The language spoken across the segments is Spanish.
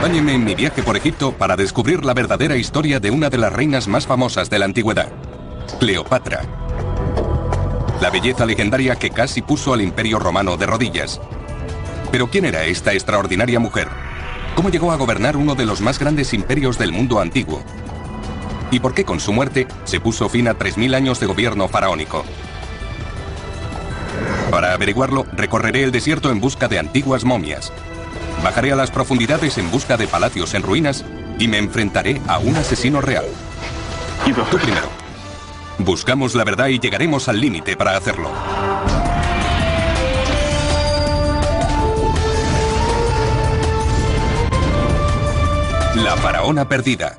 Acompáñenme en mi viaje por Egipto para descubrir la verdadera historia de una de las reinas más famosas de la antigüedad, Cleopatra. La belleza legendaria que casi puso al Imperio Romano de rodillas. Pero ¿quién era esta extraordinaria mujer? ¿Cómo llegó a gobernar uno de los más grandes imperios del mundo antiguo? ¿Y por qué con su muerte se puso fin a 3000 años de gobierno faraónico? Para averiguarlo, recorreré el desierto en busca de antiguas momias. Bajaré a las profundidades en busca de palacios en ruinas y me enfrentaré a un asesino real. Tú primero. Buscamos la verdad y llegaremos al límite para hacerlo. La faraona perdida.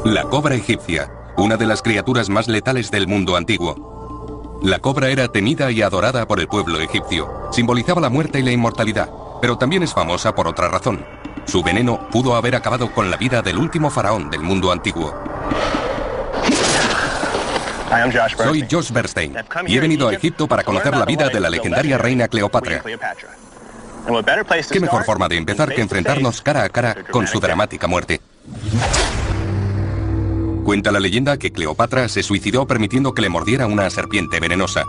La cobra egipcia, una de las criaturas más letales del mundo antiguo. La cobra era temida y adorada por el pueblo egipcio. Simbolizaba la muerte y la inmortalidad, pero también es famosa por otra razón. Su veneno pudo haber acabado con la vida del último faraón del mundo antiguo. Soy Josh Bernstein y he venido a Egipto para conocer la vida de la legendaria reina Cleopatra. ¿Qué mejor forma de empezar que enfrentarnos cara a cara con su dramática muerte? Cuenta la leyenda que Cleopatra se suicidó permitiendo que le mordiera una serpiente venenosa.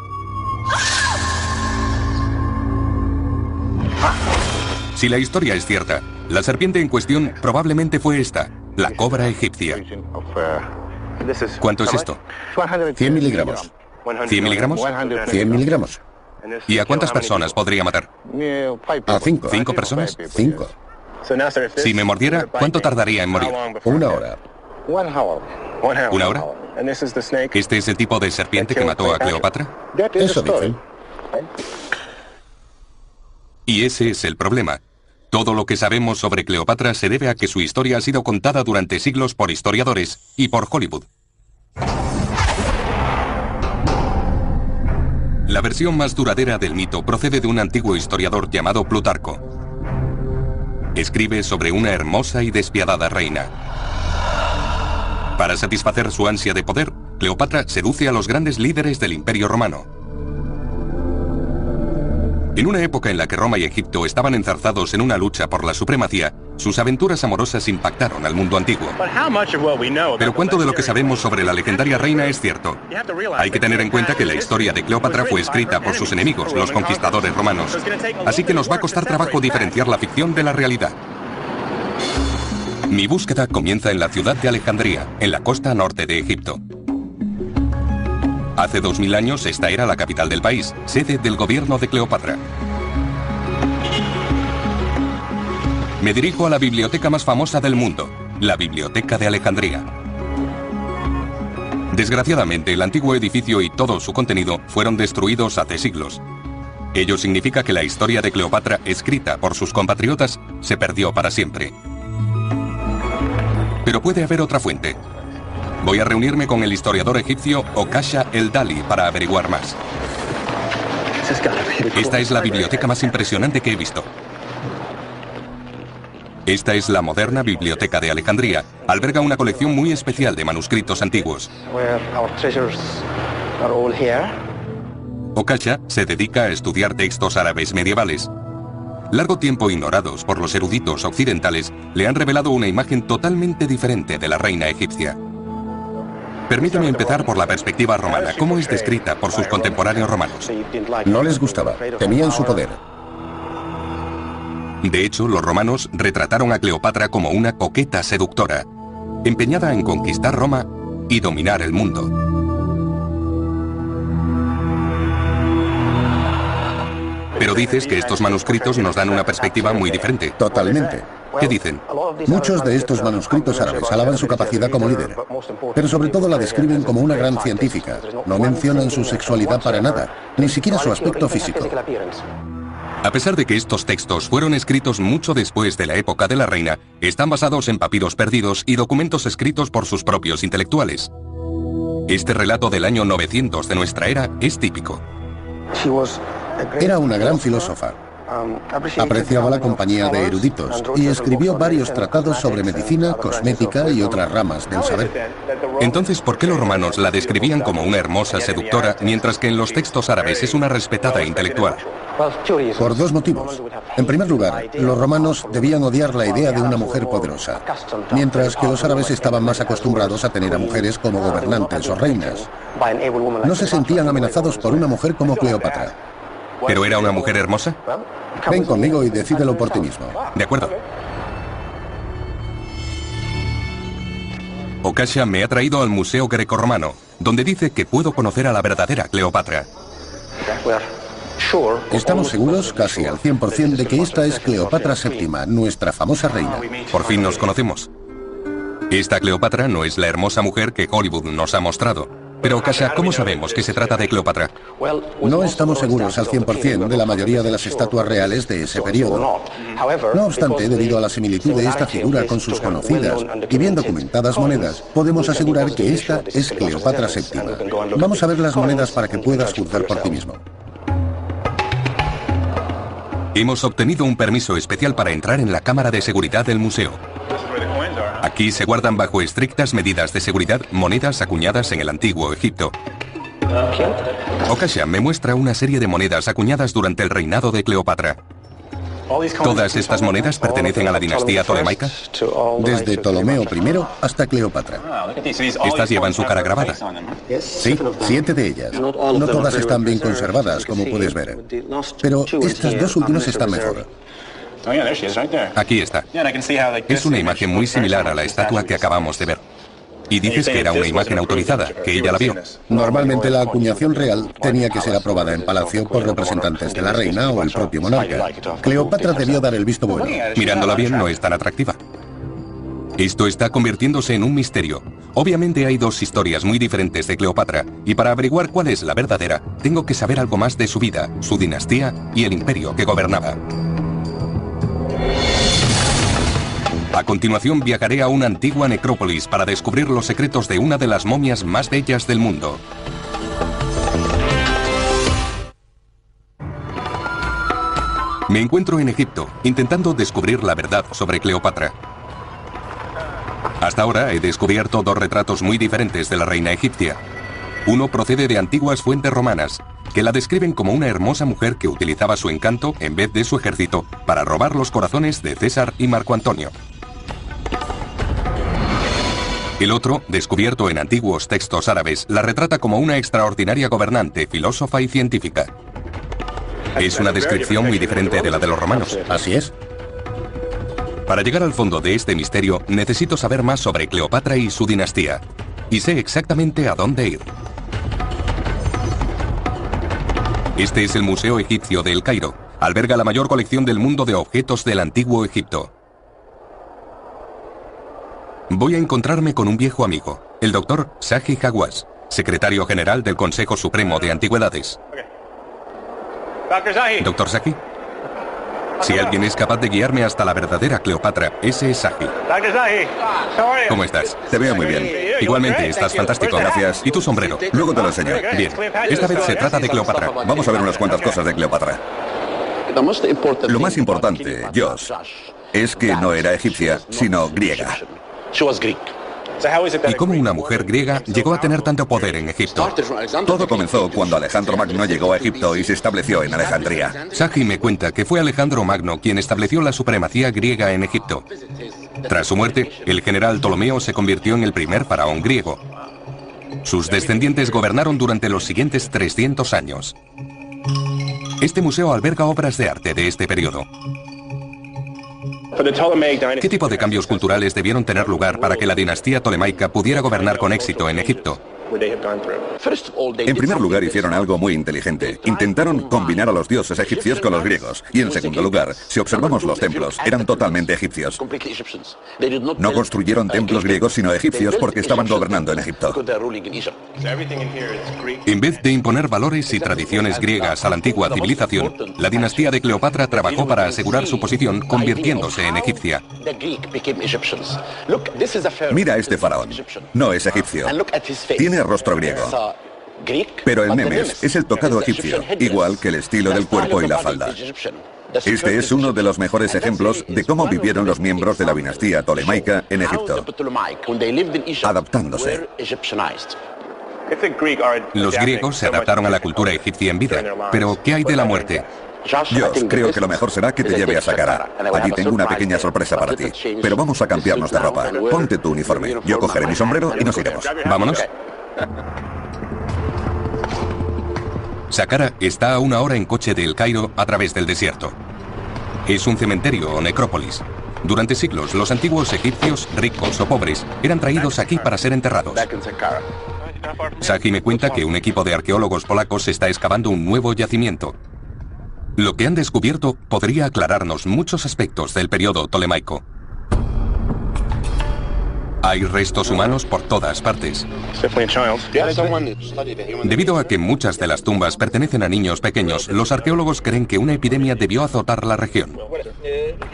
Si la historia es cierta, la serpiente en cuestión probablemente fue esta, la cobra egipcia. ¿Cuánto es esto? 100 miligramos. ¿100 miligramos? 100 miligramos. ¿Y a cuántas personas podría matar? A 5. ¿5 personas? 5. Si me mordiera, ¿cuánto tardaría en morir? 1 hora. ¿1 hora? ¿Este es el tipo de serpiente que mató a Cleopatra? Eso dicen. Y ese es el problema. Todo lo que sabemos sobre Cleopatra se debe a que su historia ha sido contada durante siglos por historiadores y por Hollywood. La versión más duradera del mito procede de un antiguo historiador llamado Plutarco. Escribe sobre una hermosa y despiadada reina. Para satisfacer su ansia de poder, Cleopatra seduce a los grandes líderes del Imperio Romano. En una época en la que Roma y Egipto estaban enzarzados en una lucha por la supremacía, sus aventuras amorosas impactaron al mundo antiguo. Pero ¿cuánto de lo que sabemos sobre la legendaria reina es cierto? Hay que tener en cuenta que la historia de Cleopatra fue escrita por sus enemigos, los conquistadores romanos. Así que nos va a costar trabajo diferenciar la ficción de la realidad. Mi búsqueda comienza en la ciudad de Alejandría, en la costa norte de Egipto. Hace 2000 años esta era la capital del país, sede del gobierno de Cleopatra. Me dirijo a la biblioteca más famosa del mundo, la Biblioteca de Alejandría. Desgraciadamente, el antiguo edificio y todo su contenido fueron destruidos hace siglos. Ello significa que la historia de Cleopatra, escrita por sus compatriotas, se perdió para siempre. Pero puede haber otra fuente. Voy a reunirme con el historiador egipcio Okasha el-Dali para averiguar más. Esta es la biblioteca más impresionante que he visto. Esta es la moderna Biblioteca de Alejandría. Alberga una colección muy especial de manuscritos antiguos. Okasha se dedica a estudiar textos árabes medievales. Largo tiempo ignorados por los eruditos occidentales, le han revelado una imagen totalmente diferente de la reina egipcia. Permítame empezar por la perspectiva romana. ¿Cómo es descrita por sus contemporáneos romanos? No les gustaba. Temían su poder. De hecho, los romanos retrataron a Cleopatra como una coqueta seductora, empeñada en conquistar Roma y dominar el mundo. Pero dices que estos manuscritos nos dan una perspectiva muy diferente. Totalmente. ¿Qué dicen? Muchos de estos manuscritos árabes alaban su capacidad como líder, pero sobre todo la describen como una gran científica. No mencionan su sexualidad para nada, ni siquiera su aspecto físico. A pesar de que estos textos fueron escritos mucho después de la época de la reina, están basados en papiros perdidos y documentos escritos por sus propios intelectuales. Este relato del año 900 de nuestra era es típico. Era una gran filósofa. Apreciaba la compañía de eruditos y escribió varios tratados sobre medicina, cosmética y otras ramas del saber. Entonces, ¿por qué los romanos la describían como una hermosa seductora, mientras que en los textos árabes es una respetada intelectual? Por dos motivos. En primer lugar, los romanos debían odiar la idea de una mujer poderosa, mientras que los árabes estaban más acostumbrados a tener a mujeres como gobernantes o reinas. No se sentían amenazados por una mujer como Cleopatra. ¿Pero era una mujer hermosa? Ven conmigo y decídelo por ti mismo. De acuerdo. Okasha me ha traído al Museo Grecorromano, donde dice que puedo conocer a la verdadera Cleopatra. Estamos seguros, casi al 100%, de que esta es Cleopatra VII, nuestra famosa reina. Por fin nos conocemos. Esta Cleopatra no es la hermosa mujer que Hollywood nos ha mostrado. Pero, Okasha, ¿cómo sabemos que se trata de Cleopatra? No estamos seguros al 100% de la mayoría de las estatuas reales de ese periodo. No obstante, debido a la similitud de esta figura con sus conocidas y bien documentadas monedas, podemos asegurar que esta es Cleopatra VII. Vamos a ver las monedas para que puedas juzgar por ti mismo. Hemos obtenido un permiso especial para entrar en la cámara de seguridad del museo. Aquí se guardan bajo estrictas medidas de seguridad monedas acuñadas en el antiguo Egipto. Okasha me muestra una serie de monedas acuñadas durante el reinado de Cleopatra. ¿Todas estas monedas pertenecen a la dinastía tolemaica? Desde Ptolomeo I hasta Cleopatra. Estas llevan su cara grabada. Sí, 7 de ellas. No todas están bien conservadas, como puedes ver. Pero estas dos últimas están mejor. Aquí está. Es una imagen muy similar a la estatua que acabamos de ver. Y dices que era una imagen autorizada, que ella la vio. Normalmente la acuñación real tenía que ser aprobada en palacio por representantes de la reina o el propio monarca. Cleopatra debió dar el visto bueno. Mirándola bien no es tan atractiva. Esto está convirtiéndose en un misterio. Obviamente hay dos historias muy diferentes de Cleopatra, y para averiguar cuál es la verdadera, tengo que saber algo más de su vida, su dinastía y el imperio que gobernaba. A continuación viajaré a una antigua necrópolis para descubrir los secretos de una de las momias más bellas del mundo. Me encuentro en Egipto, intentando descubrir la verdad sobre Cleopatra. Hasta ahora he descubierto dos retratos muy diferentes de la reina egipcia. Uno procede de antiguas fuentes romanas, que la describen como una hermosa mujer que utilizaba su encanto en vez de su ejército para robar los corazones de César y Marco Antonio. El otro, descubierto en antiguos textos árabes, la retrata como una extraordinaria gobernante, filósofa y científica. Es una descripción muy diferente de la de los romanos. Así es. Para llegar al fondo de este misterio, necesito saber más sobre Cleopatra y su dinastía. Y sé exactamente a dónde ir. Este es el Museo Egipcio de El Cairo. Alberga la mayor colección del mundo de objetos del antiguo Egipto. Voy a encontrarme con un viejo amigo, el doctor Zahi Hawass, secretario general del Consejo Supremo de Antigüedades. Doctor Zahi. Si alguien es capaz de guiarme hasta la verdadera Cleopatra, ese es Zahi. ¿Cómo estás? Te veo muy bien. Igualmente, estás fantástico. Gracias. ¿Y tu sombrero? Luego te lo enseño. Bien. Esta vez se trata de Cleopatra. Vamos a ver unas cuantas cosas de Cleopatra. Lo más importante, Josh, es que no era egipcia, sino griega. ¿Y cómo una mujer griega llegó a tener tanto poder en Egipto? Todo comenzó cuando Alejandro Magno llegó a Egipto y se estableció en Alejandría. Zahi me cuenta que fue Alejandro Magno quien estableció la supremacía griega en Egipto. Tras su muerte, el general Ptolomeo se convirtió en el primer faraón griego. Sus descendientes gobernaron durante los siguientes 300 años. Este museo alberga obras de arte de este periodo. ¿Qué tipo de cambios culturales debieron tener lugar para que la dinastía tolemaica pudiera gobernar con éxito en Egipto? En primer lugar, hicieron algo muy inteligente. Intentaron combinar a los dioses egipcios con los griegos. Y en segundo lugar, si observamos los templos, eran totalmente egipcios. No construyeron templos griegos sino egipcios porque estaban gobernando en Egipto. En vez de imponer valores y tradiciones griegas a la antigua civilización, la dinastía de Cleopatra trabajó para asegurar su posición convirtiéndose en egipcia. Mira a este faraón. No es egipcio. Tiene rostro griego. Pero el memes es el tocado egipcio, igual que el estilo del cuerpo y la falda. Este es uno de los mejores ejemplos de cómo vivieron los miembros de la dinastía tolemaica en Egipto, adaptándose. Los griegos se adaptaron a la cultura egipcia en vida, pero ¿qué hay de la muerte? Josh, creo que lo mejor será que te lleve a Saqqara. Allí tengo una pequeña sorpresa para ti. Pero vamos a cambiarnos de ropa. Ponte tu uniforme. Yo cogeré mi sombrero y nos iremos. ¿Vámonos? Saqqara está a 1 hora en coche de El Cairo a través del desierto. Es un cementerio o necrópolis. Durante siglos, los antiguos egipcios, ricos o pobres, eran traídos aquí para ser enterrados. Saji me cuenta que un equipo de arqueólogos polacos está excavando un nuevo yacimiento. Lo que han descubierto podría aclararnos muchos aspectos del periodo tolemaico. Hay restos humanos por todas partes. Debido a que muchas de las tumbas pertenecen a niños pequeños, los arqueólogos creen que una epidemia debió azotar la región.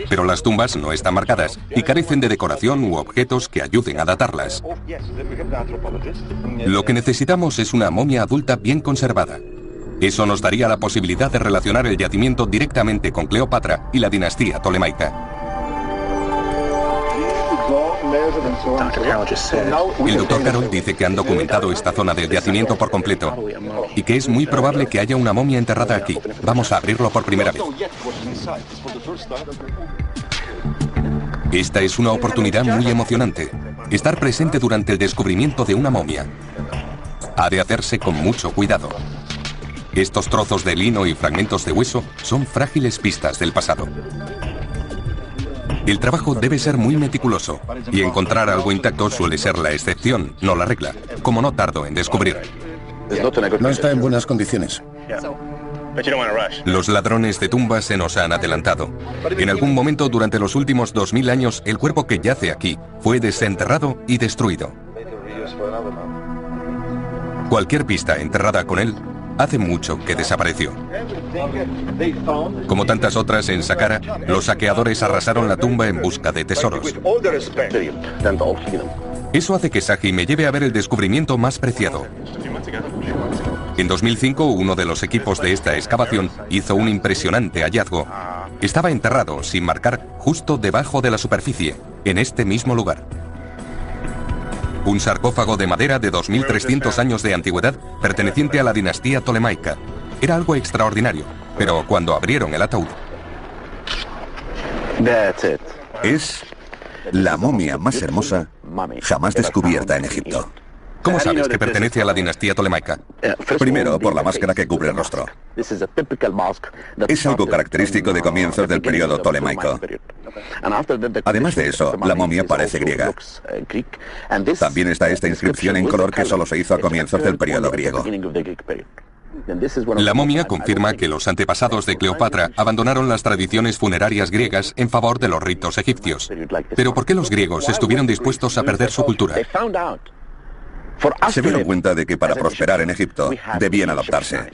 Pero las tumbas no están marcadas y carecen de decoración u objetos que ayuden a datarlas. Lo que necesitamos es una momia adulta bien conservada. Eso nos daría la posibilidad de relacionar el yacimiento directamente con Cleopatra y la dinastía tolemaica. El Dr. Carroll dice que han documentado esta zona del yacimiento por completo y que es muy probable que haya una momia enterrada aquí. Vamos a abrirlo por primera vez. Esta es una oportunidad muy emocionante. Estar presente durante el descubrimiento de una momia. Ha de hacerse con mucho cuidado. Estos trozos de lino y fragmentos de hueso son frágiles pistas del pasado. El trabajo debe ser muy meticuloso, y encontrar algo intacto suele ser la excepción, no la regla, como no tardo en descubrir. No está en buenas condiciones. Los ladrones de tumbas se nos han adelantado. En algún momento durante los últimos 2000 años, el cuerpo que yace aquí fue desenterrado y destruido. Cualquier pista enterrada con él hace mucho que desapareció. Como tantas otras en Saqqara, los saqueadores arrasaron la tumba en busca de tesoros. Eso hace que Saji me lleve a ver el descubrimiento más preciado. En 2005, uno de los equipos de esta excavación hizo un impresionante hallazgo. Estaba enterrado, sin marcar, justo debajo de la superficie, en este mismo lugar. Un sarcófago de madera de 2300 años de antigüedad perteneciente a la dinastía tolemaica. Era algo extraordinario, pero cuando abrieron el ataúd... Es la momia más hermosa jamás descubierta en Egipto. ¿Cómo sabes que pertenece a la dinastía tolemaica? Primero, por la máscara que cubre el rostro. Es algo característico de comienzos del periodo tolemaico. Además de eso, la momia parece griega. También está esta inscripción en color que solo se hizo a comienzos del periodo griego. La momia confirma que los antepasados de Cleopatra abandonaron las tradiciones funerarias griegas en favor de los ritos egipcios. Pero ¿por qué los griegos estuvieron dispuestos a perder su cultura? Se dieron cuenta de que para prosperar en Egipto debían adaptarse.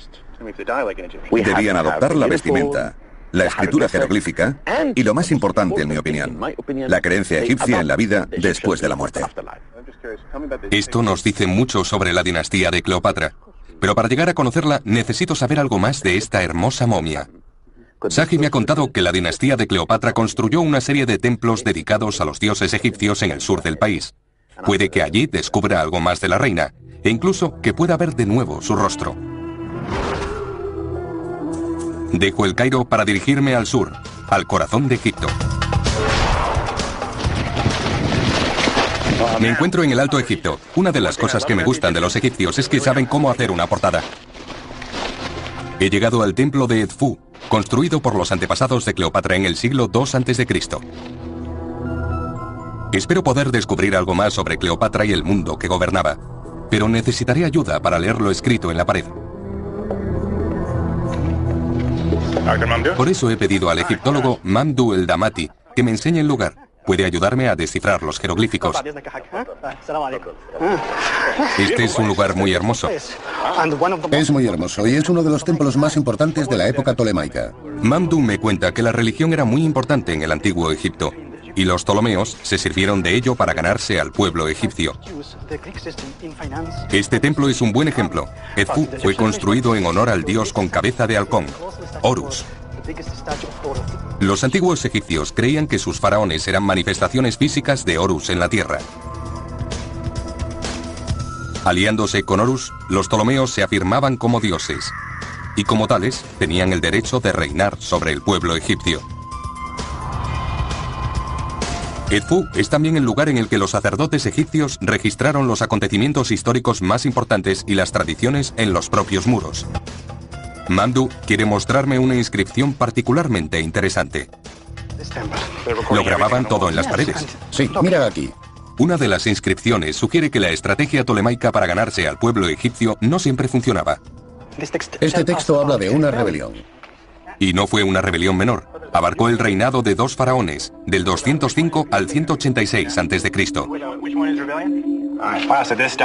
Debían adoptar la vestimenta, la escritura jeroglífica y, lo más importante en mi opinión, la creencia egipcia en la vida después de la muerte. Esto nos dice mucho sobre la dinastía de Cleopatra. Pero para llegar a conocerla necesito saber algo más de esta hermosa momia. Saji me ha contado que la dinastía de Cleopatra construyó una serie de templos dedicados a los dioses egipcios en el sur del país. Puede que allí descubra algo más de la reina, e incluso que pueda ver de nuevo su rostro. Dejo El Cairo para dirigirme al sur, al corazón de Egipto. Me encuentro en el Alto Egipto. Una de las cosas que me gustan de los egipcios es que saben cómo hacer una portada. He llegado al templo de Edfu, construido por los antepasados de Cleopatra en el siglo II a.C. Espero poder descubrir algo más sobre Cleopatra y el mundo que gobernaba, pero necesitaré ayuda para leer lo escrito en la pared. Por eso he pedido al egiptólogo Mamdou El Damati que me enseñe el lugar. Puede ayudarme a descifrar los jeroglíficos. Este es un lugar muy hermoso. Es muy hermoso y es uno de los templos más importantes de la época tolemaica. Mamdou me cuenta que la religión era muy importante en el antiguo Egipto, y los ptolomeos se sirvieron de ello para ganarse al pueblo egipcio. Este templo es un buen ejemplo. Edfu fue construido en honor al dios con cabeza de halcón, Horus. Los antiguos egipcios creían que sus faraones eran manifestaciones físicas de Horus en la tierra. Aliándose con Horus, los ptolomeos se afirmaban como dioses. y como tales tenían el derecho de reinar sobre el pueblo egipcio. Edfu es también el lugar en el que los sacerdotes egipcios registraron los acontecimientos históricos más importantes y las tradiciones en los propios muros. Mamdouh quiere mostrarme una inscripción particularmente interesante. Lo grababan todo en las paredes. Sí, mira aquí. Una de las inscripciones sugiere que la estrategia tolemaica para ganarse al pueblo egipcio no siempre funcionaba. Este texto habla de una rebelión. Y no fue una rebelión menor. Abarcó el reinado de 2 faraones, del 205 al 186 a.C.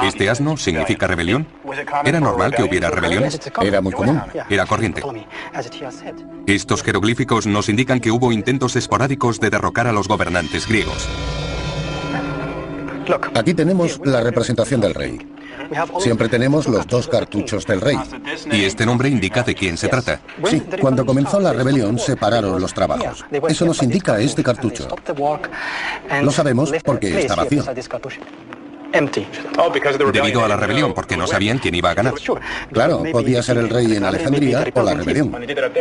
¿Este asno significa rebelión? ¿Era normal que hubiera rebeliones? Era muy común. Era corriente. Estos jeroglíficos nos indican que hubo intentos esporádicos de derrocar a los gobernantes griegos. Aquí tenemos la representación del rey. Siempre tenemos los 2 cartuchos del rey. Y este nombre indica de quién se trata. Sí, cuando comenzó la rebelión separaron los trabajos. Eso nos indica este cartucho. Lo sabemos porque está vacío. Debido a la rebelión, porque no sabían quién iba a ganar. Claro, podía ser el rey en Alejandría o la rebelión.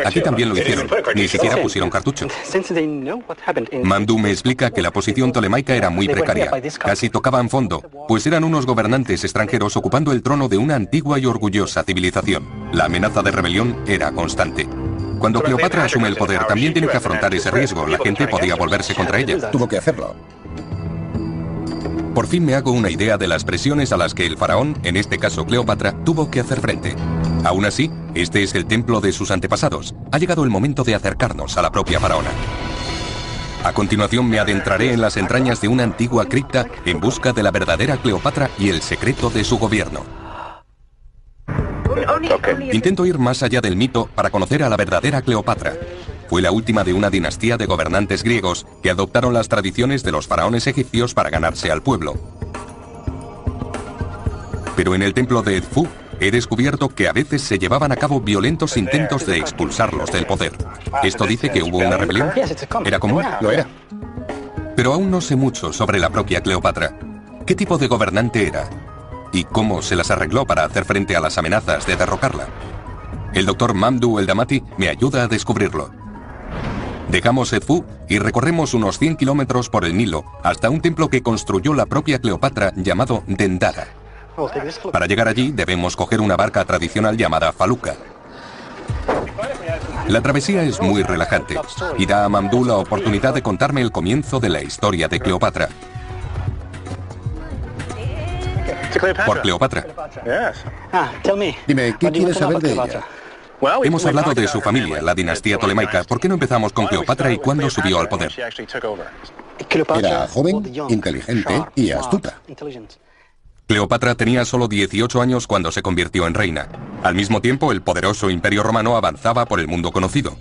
Aquí también lo hicieron. Ni siquiera pusieron cartucho. Mamdouh me explica que la posición tolemaica era muy precaria. Casi tocaban fondo, pues eran unos gobernantes extranjeros ocupando el trono de una antigua y orgullosa civilización. La amenaza de rebelión era constante. Cuando Cleopatra asume el poder, también tiene que afrontar ese riesgo. La gente podía volverse contra ella. Tuvo que hacerlo. Por fin me hago una idea de las presiones a las que el faraón, en este caso Cleopatra, tuvo que hacer frente. Aún así, este es el templo de sus antepasados. Ha llegado el momento de acercarnos a la propia faraona. A continuación me adentraré en las entrañas de una antigua cripta en busca de la verdadera Cleopatra y el secreto de su gobierno. Intento ir más allá del mito para conocer a la verdadera Cleopatra. Fue la última de una dinastía de gobernantes griegos que adoptaron las tradiciones de los faraones egipcios para ganarse al pueblo. Pero en el templo de Edfu he descubierto que a veces se llevaban a cabo violentos intentos de expulsarlos del poder. ¿Esto dice que hubo una rebelión? ¿Era común? Lo era. Pero aún no sé mucho sobre la propia Cleopatra. ¿Qué tipo de gobernante era? ¿Y cómo se las arregló para hacer frente a las amenazas de derrocarla? El doctor Mamdouh el-Damati me ayuda a descubrirlo. Dejamos Edfu y recorremos unos 100 kilómetros por el Nilo hasta un templo que construyó la propia Cleopatra llamado Dendara. Para llegar allí debemos coger una barca tradicional llamada faluca. La travesía es muy relajante y da a Mamdouh la oportunidad de contarme el comienzo de la historia de Cleopatra. Por Cleopatra. Dime, ¿qué quieres saber de ella? Hemos hablado de su familia, la dinastía tolemaica. ¿Por qué no empezamos con Cleopatra y cuándo subió al poder? Era joven, inteligente y astuta. Cleopatra tenía solo 18 años cuando se convirtió en reina. Al mismo tiempo, el poderoso Imperio Romano avanzaba por el mundo conocido.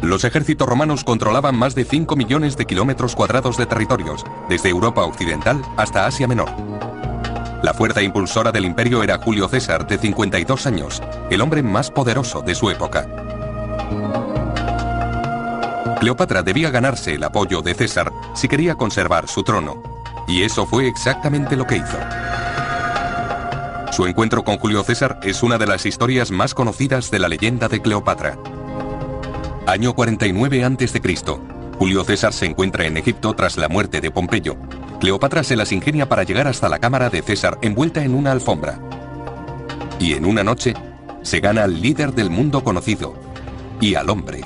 Los ejércitos romanos controlaban más de 5 millones de kilómetros cuadrados de territorios, desde Europa Occidental hasta Asia Menor. La fuerza impulsora del imperio era Julio César, de 52 años, el hombre más poderoso de su época. Cleopatra debía ganarse el apoyo de César si quería conservar su trono, y eso fue exactamente lo que hizo. Su encuentro con Julio César es una de las historias más conocidas de la leyenda de Cleopatra. Año 49 a.C. Julio César se encuentra en Egipto tras la muerte de Pompeyo. Cleopatra se las ingenia para llegar hasta la cámara de César envuelta en una alfombra. Y en una noche, se gana al líder del mundo conocido y al hombre.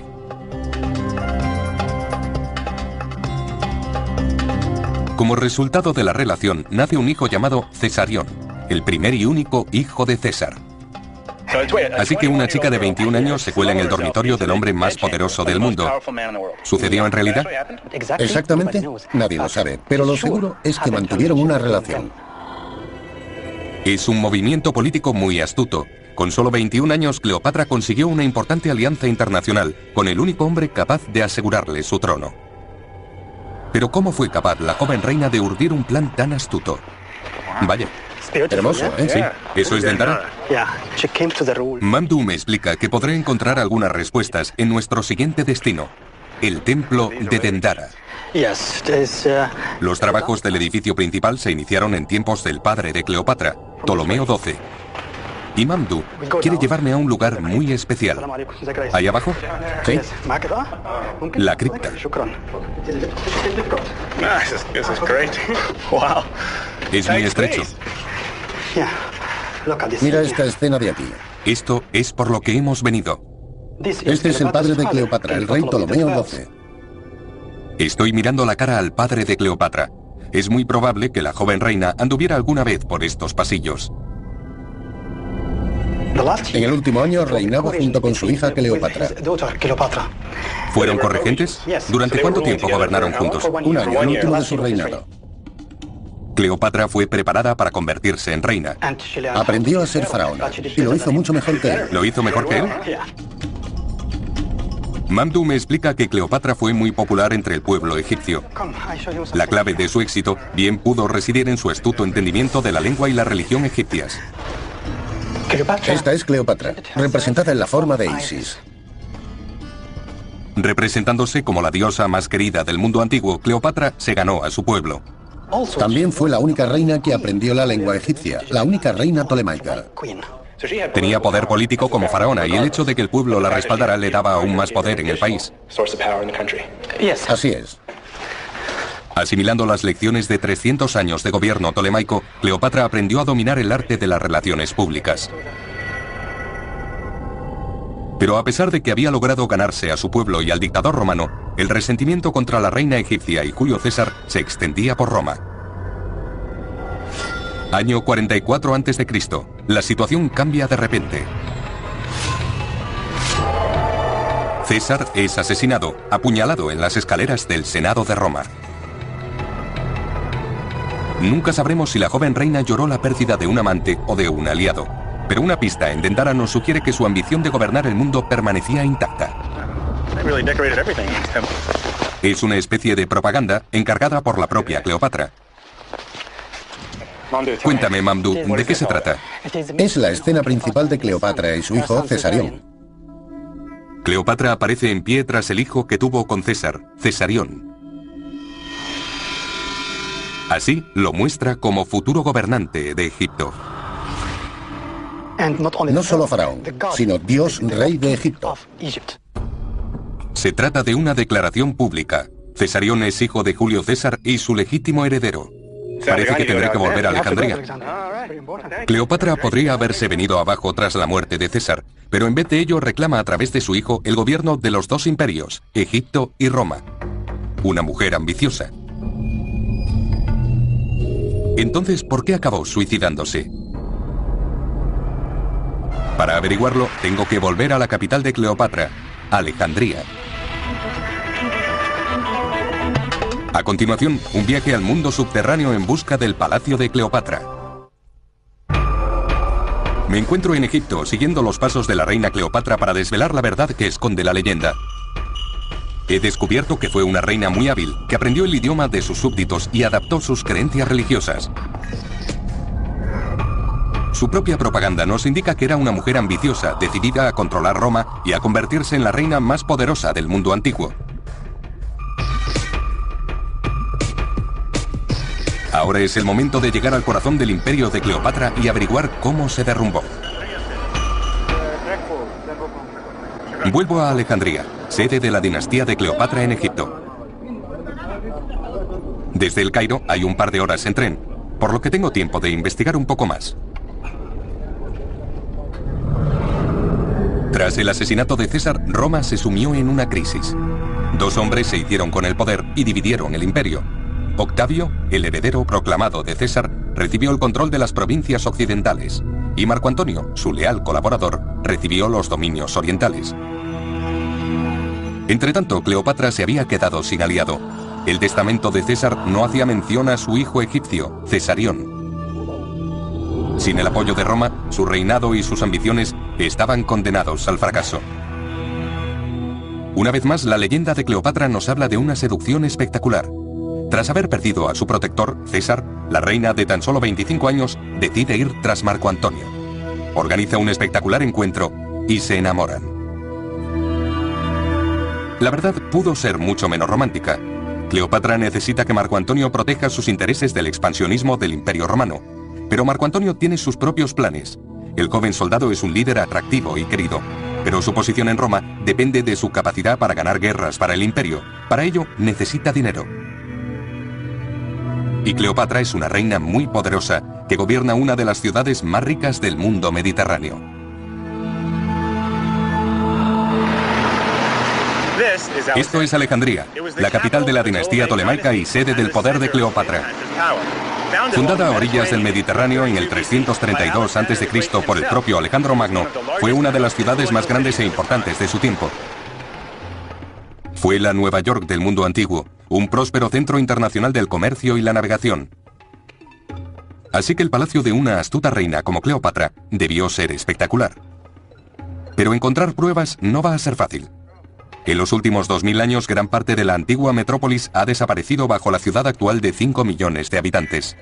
Como resultado de la relación, nace un hijo llamado Cesarión, el primer y único hijo de César. Así que una chica de 21 años se cuela en el dormitorio del hombre más poderoso del mundo. ¿Sucedió en realidad? Exactamente, nadie lo sabe, pero lo seguro es que mantuvieron una relación. Es un movimiento político muy astuto. Con solo 21 años, Cleopatra consiguió una importante alianza internacional con el único hombre capaz de asegurarle su trono. Pero ¿cómo fue capaz la joven reina de urdir un plan tan astuto? Vaya. Hermoso, ¿eh? Sí, ¿eso es Dendara? Mamdouh me explica que podré encontrar algunas respuestas en nuestro siguiente destino, el templo de Dendara. Los trabajos del edificio principal se iniciaron en tiempos del padre de Cleopatra, Ptolomeo XII. Y Mamdouh quiere llevarme a un lugar muy especial. ¿Ahí abajo? Sí. La cripta. Es muy estrecho. Mira esta escena de aquí. Esto es por lo que hemos venido. Este es el padre de Cleopatra, el rey Ptolomeo XII. Estoy mirando la cara al padre de Cleopatra. Es muy probable que la joven reina anduviera alguna vez por estos pasillos. En el último año reinaba junto con su hija Cleopatra. ¿Fueron corregentes? ¿Durante cuánto tiempo gobernaron juntos? Un año, el último de su reinado. Cleopatra fue preparada para convertirse en reina. Aprendió a ser faraona y lo hizo mucho mejor que él. ¿Lo hizo mejor que él? Mamdouh me explica que Cleopatra fue muy popular entre el pueblo egipcio. La clave de su éxito bien pudo residir en su astuto entendimiento de la lengua y la religión egipcias. Esta es Cleopatra, representada en la forma de Isis. Representándose como la diosa más querida del mundo antiguo, Cleopatra se ganó a su pueblo. También fue la única reina que aprendió la lengua egipcia, la única reina tolemaica. Tenía poder político como faraona y el hecho de que el pueblo la respaldara le daba aún más poder en el país. Así es. Asimilando las lecciones de 300 años de gobierno tolemaico, Cleopatra aprendió a dominar el arte de las relaciones públicas. Pero a pesar de que había logrado ganarse a su pueblo y al dictador romano, el resentimiento contra la reina egipcia y Julio César se extendía por Roma. Año 44 a.C. La situación cambia de repente. César es asesinado, apuñalado en las escaleras del Senado de Roma. Nunca sabremos si la joven reina lloró la pérdida de un amante o de un aliado, pero una pista en Dendara nos sugiere que su ambición de gobernar el mundo permanecía intacta. Es una especie de propaganda encargada por la propia Cleopatra. Cuéntame, Mamdouh, ¿de qué se trata? Es la escena principal de Cleopatra y su hijo Cesarión. Cleopatra aparece en pie tras el hijo que tuvo con César, Cesarión. Así lo muestra como futuro gobernante de Egipto. No solo faraón, sino Dios rey de Egipto. Se trata de una declaración pública. Cesarión es hijo de Julio César y su legítimo heredero. Parece que tendré que volver a Alejandría. Cleopatra podría haberse venido abajo tras la muerte de César, pero en vez de ello reclama a través de su hijo el gobierno de los dos imperios, Egipto y Roma. Una mujer ambiciosa. Entonces, ¿por qué acabó suicidándose? Para averiguarlo, tengo que volver a la capital de Cleopatra, Alejandría. A continuación, un viaje al mundo subterráneo en busca del palacio de Cleopatra. Me encuentro en Egipto, siguiendo los pasos de la reina Cleopatra para desvelar la verdad que esconde la leyenda. He descubierto que fue una reina muy hábil, que aprendió el idioma de sus súbditos y adaptó sus creencias religiosas. Su propia propaganda nos indica que era una mujer ambiciosa, decidida a controlar Roma y a convertirse en la reina más poderosa del mundo antiguo. Ahora es el momento de llegar al corazón del imperio de Cleopatra y averiguar cómo se derrumbó. Vuelvo a Alejandría, sede de la dinastía de Cleopatra en Egipto. Desde el Cairo hay un par de horas en tren, por lo que tengo tiempo de investigar un poco más. Tras el asesinato de César, Roma se sumió en una crisis. Dos hombres se hicieron con el poder y dividieron el imperio. Octavio, el heredero proclamado de César, recibió el control de las provincias occidentales, y Marco Antonio, su leal colaborador, recibió los dominios orientales. Entretanto, Cleopatra se había quedado sin aliado. El testamento de César no hacía mención a su hijo egipcio, Cesarión. Sin el apoyo de Roma, su reinado y sus ambiciones estaban condenados al fracaso. Una vez más, la leyenda de Cleopatra nos habla de una seducción espectacular. Tras haber perdido a su protector, César, la reina de tan solo 25 años decide ir tras Marco Antonio. Organiza un espectacular encuentro y se enamoran. La verdad pudo ser mucho menos romántica. Cleopatra necesita que Marco Antonio proteja sus intereses del expansionismo del Imperio Romano. Pero Marco Antonio tiene sus propios planes. El joven soldado es un líder atractivo y querido, pero su posición en Roma depende de su capacidad para ganar guerras para el imperio. Para ello, necesita dinero. Y Cleopatra es una reina muy poderosa que gobierna una de las ciudades más ricas del mundo mediterráneo. Esto es Alejandría, la capital de la dinastía tolemaica y sede del poder de Cleopatra. Fundada a orillas del Mediterráneo en el 332 a.C. por el propio Alejandro Magno, fue una de las ciudades más grandes e importantes de su tiempo. Fue la Nueva York del mundo antiguo, un próspero centro internacional del comercio y la navegación. Así que el palacio de una astuta reina como Cleopatra debió ser espectacular. Pero encontrar pruebas no va a ser fácil. En los últimos 2000 años, gran parte de la antigua metrópolis ha desaparecido bajo la ciudad actual de 5 millones de habitantes.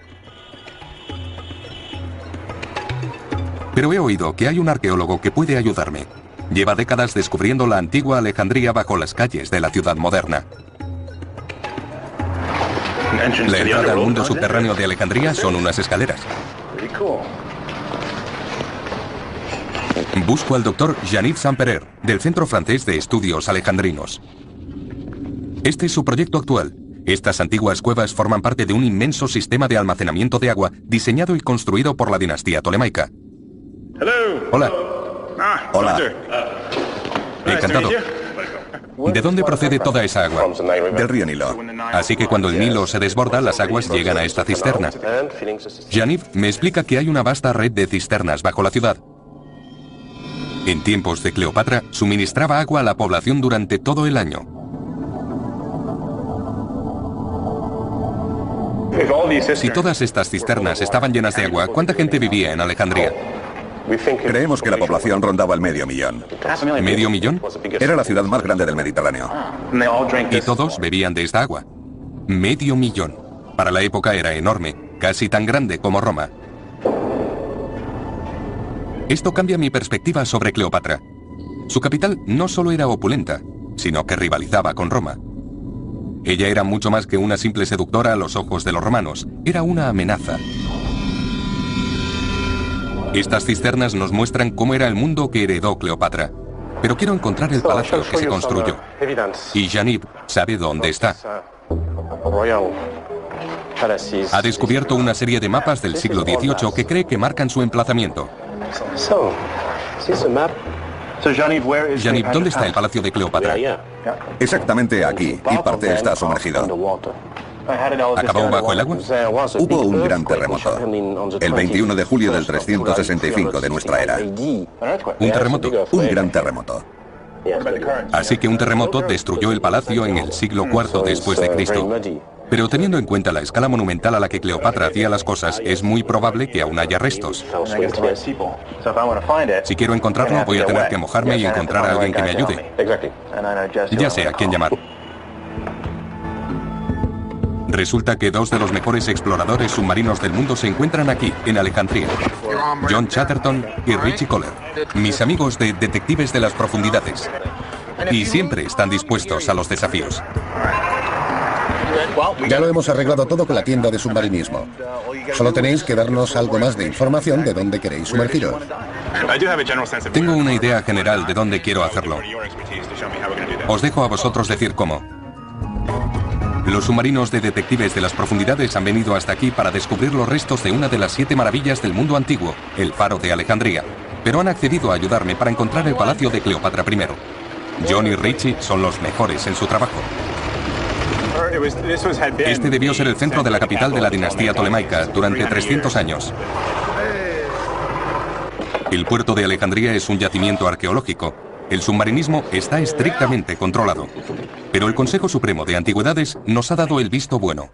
Pero he oído que hay un arqueólogo que puede ayudarme. Lleva décadas descubriendo la antigua Alejandría bajo las calles de la ciudad moderna. La entrada al mundo subterráneo de Alejandría son unas escaleras. Busco al doctor Jean-Yves Saint-Pérer, del Centro Francés de Estudios Alejandrinos. Este es su proyecto actual. Estas antiguas cuevas forman parte de un inmenso sistema de almacenamiento de agua diseñado y construido por la dinastía tolemaica. Hola. Hola. Encantado. ¿De dónde procede toda esa agua? Del río Nilo. Así que cuando el Nilo se desborda, las aguas llegan a esta cisterna. Jean-Yves me explica que hay una vasta red de cisternas bajo la ciudad. En tiempos de Cleopatra, suministraba agua a la población durante todo el año. Si todas estas cisternas estaban llenas de agua, ¿cuánta gente vivía en Alejandría? Creemos que la población rondaba el 500.000. ¿Medio millón? Era la ciudad más grande del Mediterráneo. Y todos bebían de esta agua. 500.000. Para la época era enorme, casi tan grande como Roma. Esto cambia mi perspectiva sobre Cleopatra. Su capital no solo era opulenta, sino que rivalizaba con Roma. Ella era mucho más que una simple seductora a los ojos de los romanos. Era una amenaza. Estas cisternas nos muestran cómo era el mundo que heredó Cleopatra. Pero quiero encontrar el palacio que se construyó. Y Jean-Yves sabe dónde está. Ha descubierto una serie de mapas del siglo XVIII que cree que marcan su emplazamiento. Jean-Yves, ¿dónde está el palacio de Cleopatra? Exactamente aquí, y parte está sumergido. ¿Acabó bajo el agua? Hubo un gran terremoto, el 21 de julio del 365 de nuestra era. ¿Un terremoto? Un gran terremoto. Así que un terremoto destruyó el palacio en el siglo IV después de Cristo. Pero teniendo en cuenta la escala monumental a la que Cleopatra hacía las cosas, es muy probable que aún haya restos. Si quiero encontrarlo, voy a tener que mojarme y encontrar a alguien que me ayude. Ya sé a quién llamar. Resulta que dos de los mejores exploradores submarinos del mundo se encuentran aquí, en Alejandría. John Chatterton y Richie Kohler, mis amigos de Detectives de las Profundidades. Y siempre están dispuestos a los desafíos. Ya lo hemos arreglado todo con la tienda de submarinismo. Solo tenéis que darnos algo más de información de dónde queréis sumergiros. Tengo una idea general de dónde quiero hacerlo. Os dejo a vosotros decir cómo. Los submarinos de Detectives de las Profundidades han venido hasta aquí para descubrir los restos de una de las 7 maravillas del mundo antiguo, el Faro de Alejandría. Pero han accedido a ayudarme para encontrar el palacio de Cleopatra I. John y Richie son los mejores en su trabajo. Este debió ser el centro de la capital de la dinastía tolemaica durante 300 años. El puerto de Alejandría es un yacimiento arqueológico. El submarinismo está estrictamente controlado. Pero el Consejo Supremo de Antigüedades nos ha dado el visto bueno.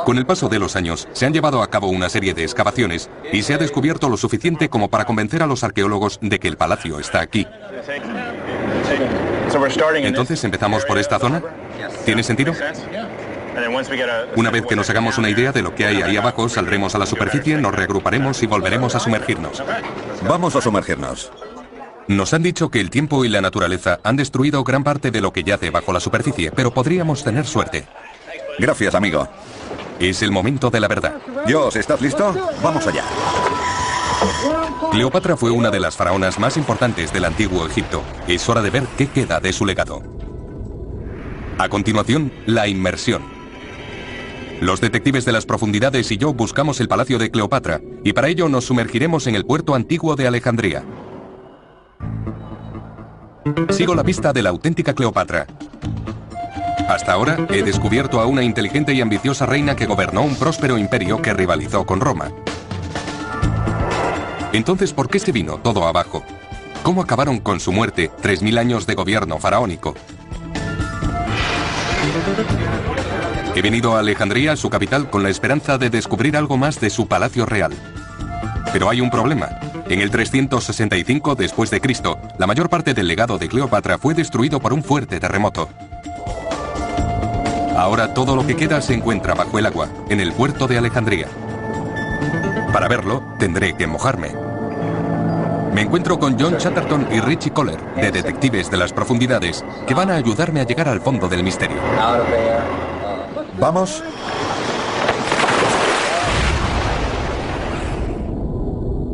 Con el paso de los años, se han llevado a cabo una serie de excavaciones y se ha descubierto lo suficiente como para convencer a los arqueólogos de que el palacio está aquí. Entonces, ¿empezamos por esta zona? ¿Tiene sentido? Una vez que nos hagamos una idea de lo que hay ahí abajo, saldremos a la superficie, nos reagruparemos y volveremos a sumergirnos. Vamos a sumergirnos. Nos han dicho que el tiempo y la naturaleza han destruido gran parte de lo que yace bajo la superficie, pero podríamos tener suerte. Gracias, amigo. Es el momento de la verdad. Josh, ¿estás listo? Vamos allá. Cleopatra fue una de las faraonas más importantes del antiguo Egipto. Es hora de ver qué queda de su legado. A continuación, la inmersión. Los detectives de las profundidades y yo buscamos el palacio de Cleopatra, y para ello nos sumergiremos en el puerto antiguo de Alejandría. Sigo la pista de la auténtica Cleopatra. Hasta ahora he descubierto a una inteligente y ambiciosa reina que gobernó un próspero imperio que rivalizó con Roma. Entonces, ¿por qué se vino todo abajo? ¿Cómo acabaron con su muerte 3000 años de gobierno faraónico? He venido a Alejandría, su capital, con la esperanza de descubrir algo más de su palacio real. Pero hay un problema. En el 365 después de Cristo, la mayor parte del legado de Cleopatra fue destruido por un fuerte terremoto. Ahora todo lo que queda se encuentra bajo el agua, en el puerto de Alejandría. Para verlo, tendré que mojarme. Me encuentro con John Chatterton y Richie Kohler, de Detectives de las Profundidades, que van a ayudarme a llegar al fondo del misterio. ¿Vamos?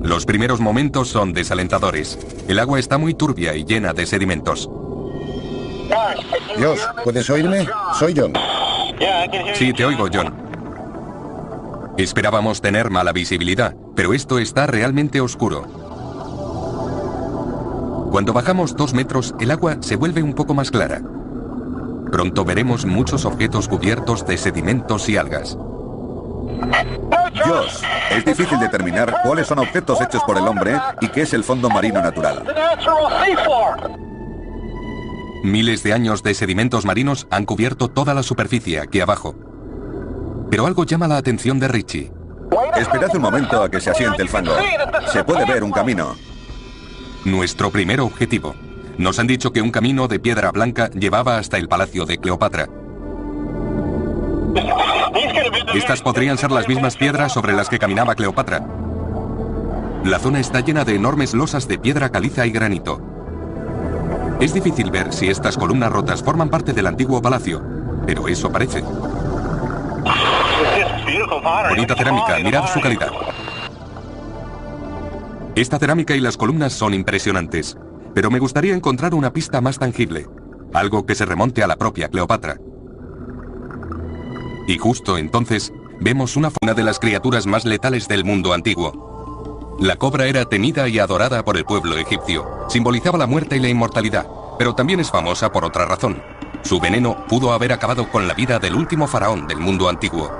Los primeros momentos son desalentadores. El agua está muy turbia y llena de sedimentos. Josh, ¿puedes oírme? Soy John. Sí, te oigo, John. Esperábamos tener mala visibilidad, pero esto está realmente oscuro. Cuando bajamos 2 metros, el agua se vuelve un poco más clara. Pronto veremos muchos objetos cubiertos de sedimentos y algas. Josh, es difícil determinar cuáles son objetos hechos por el hombre y qué es el fondo marino natural. Miles de años de sedimentos marinos han cubierto toda la superficie aquí abajo. Pero algo llama la atención de Richie. Esperad un momento a que se asiente el fango. Se puede ver un camino. Nuestro primer objetivo. Nos han dicho que un camino de piedra blanca llevaba hasta el palacio de Cleopatra. Estas podrían ser las mismas piedras sobre las que caminaba Cleopatra. La zona está llena de enormes losas de piedra caliza y granito. Es difícil ver si estas columnas rotas forman parte del antiguo palacio, pero eso parece. Bonita cerámica, mirad su calidad. Esta cerámica y las columnas son impresionantes, pero me gustaría encontrar una pista más tangible, algo que se remonte a la propia Cleopatra. Y justo entonces, vemos una de las criaturas más letales del mundo antiguo. La cobra era temida y adorada por el pueblo egipcio. Simbolizaba la muerte y la inmortalidad, pero también es famosa por otra razón. Su veneno pudo haber acabado con la vida del último faraón del mundo antiguo.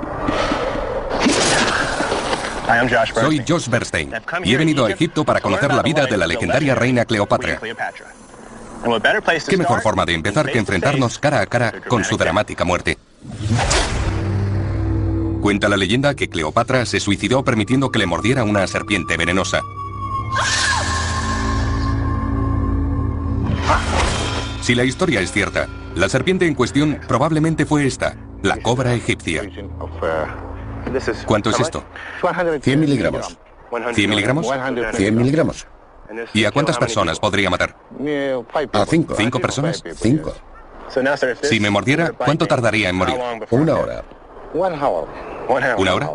Soy Josh Bernstein y he venido a Egipto para conocer la vida de la legendaria reina Cleopatra. ¿Qué mejor forma de empezar que enfrentarnos cara a cara con su dramática muerte? Cuenta la leyenda que Cleopatra se suicidó permitiendo que le mordiera una serpiente venenosa. Si la historia es cierta, la serpiente en cuestión probablemente fue esta, la cobra egipcia. ¿Cuánto es esto? 100 miligramos. ¿100 miligramos? 100 miligramos. ¿Y a cuántas personas podría matar? A 5. ¿5 personas? 5. Si me mordiera, ¿cuánto tardaría en morir? 1 hora. ¿1 hora?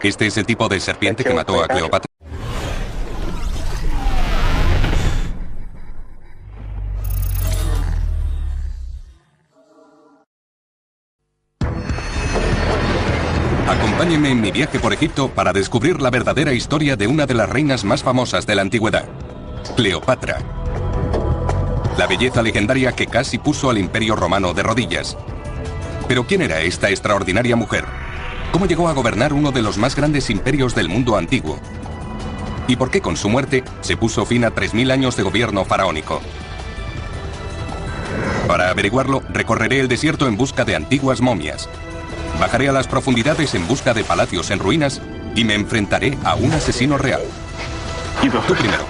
¿Este es el tipo de serpiente que mató a Cleopatra? Acompáñenme en mi viaje por Egipto para descubrir la verdadera historia de una de las reinas más famosas de la antigüedad, Cleopatra. La belleza legendaria que casi puso al Imperio Romano de rodillas. Pero ¿quién era esta extraordinaria mujer? ¿Cómo llegó a gobernar uno de los más grandes imperios del mundo antiguo? ¿Y por qué con su muerte se puso fin a 3000 años de gobierno faraónico? Para averiguarlo, recorreré el desierto en busca de antiguas momias. Bajaré a las profundidades en busca de palacios en ruinas y me enfrentaré a un asesino real. Tú primero.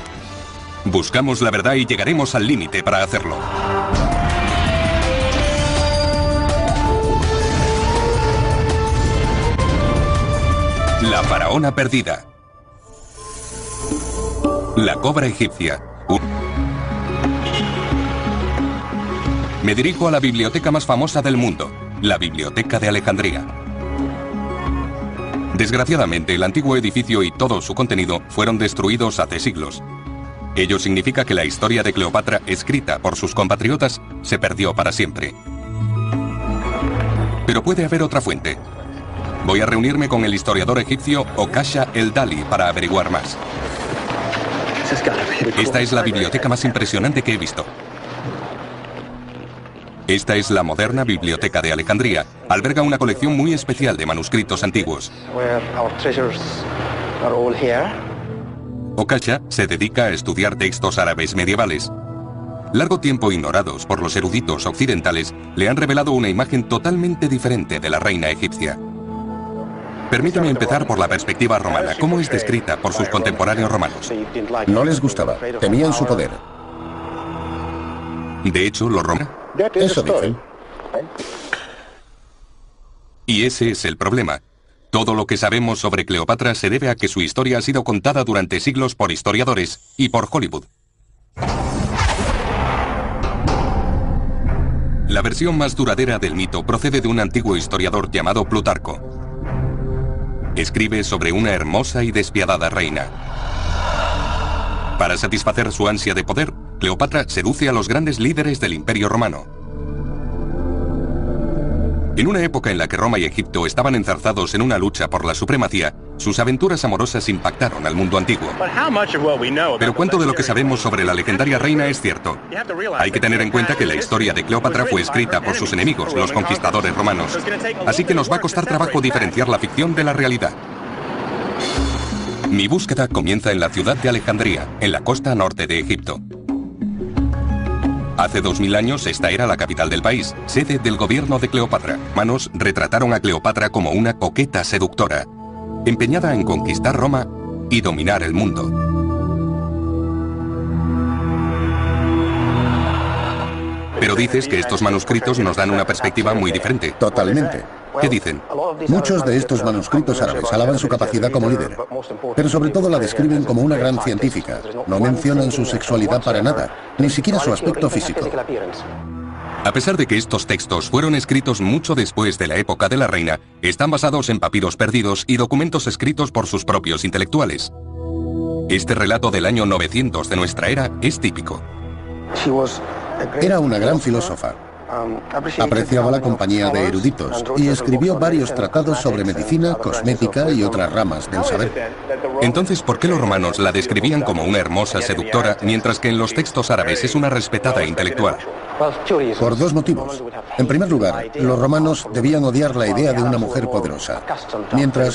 Buscamos la verdad y llegaremos al límite para hacerlo. La faraona perdida. La cobra egipcia. Me dirijo a la biblioteca más famosa del mundo, la Biblioteca de Alejandría. Desgraciadamente, el antiguo edificio y todo su contenido fueron destruidos hace siglos. Ello significa que la historia de Cleopatra, escrita por sus compatriotas, se perdió para siempre. Pero puede haber otra fuente. Voy a reunirme con el historiador egipcio Okasha el-Dali para averiguar más. Esta es la biblioteca más impresionante que he visto. Esta es la moderna Biblioteca de Alejandría. Alberga una colección muy especial de manuscritos antiguos. Okasha se dedica a estudiar textos árabes medievales. Largo tiempo ignorados por los eruditos occidentales, le han revelado una imagen totalmente diferente de la reina egipcia. Permíteme empezar por la perspectiva romana. ¿Cómo es descrita por sus contemporáneos romanos? No les gustaba, temían su poder. De hecho, los romanos... Eso dicen. Y ese es el problema. Todo lo que sabemos sobre Cleopatra se debe a que su historia ha sido contada durante siglos por historiadores y por Hollywood. La versión más duradera del mito procede de un antiguo historiador llamado Plutarco. Escribe sobre una hermosa y despiadada reina. Para satisfacer su ansia de poder, Cleopatra seduce a los grandes líderes del Imperio Romano. En una época en la que Roma y Egipto estaban enzarzados en una lucha por la supremacía, sus aventuras amorosas impactaron al mundo antiguo. Pero ¿cuánto de lo que sabemos sobre la legendaria reina es cierto? Hay que tener en cuenta que la historia de Cleopatra fue escrita por sus enemigos, los conquistadores romanos. Así que nos va a costar trabajo diferenciar la ficción de la realidad. Mi búsqueda comienza en la ciudad de Alejandría, en la costa norte de Egipto. Hace 2000 años esta era la capital del país, sede del gobierno de Cleopatra. Romanos retrataron a Cleopatra como una coqueta seductora, empeñada en conquistar Roma y dominar el mundo. Pero dices que estos manuscritos nos dan una perspectiva muy diferente. Totalmente. ¿Qué dicen? Muchos de estos manuscritos árabes alaban su capacidad como líder, pero sobre todo la describen como una gran científica. No mencionan su sexualidad para nada, ni siquiera su aspecto físico. A pesar de que estos textos fueron escritos mucho después de la época de la reina, están basados en papiros perdidos y documentos escritos por sus propios intelectuales. Este relato del año 900 de nuestra era es típico. Era una gran filósofa. Apreciaba la compañía de eruditos y escribió varios tratados sobre medicina, cosmética y otras ramas del saber. Entonces, ¿por qué los romanos la describían como una hermosa seductora, mientras que en los textos árabes es una respetada intelectual? Por dos motivos. En primer lugar, los romanos debían odiar la idea de una mujer poderosa, mientras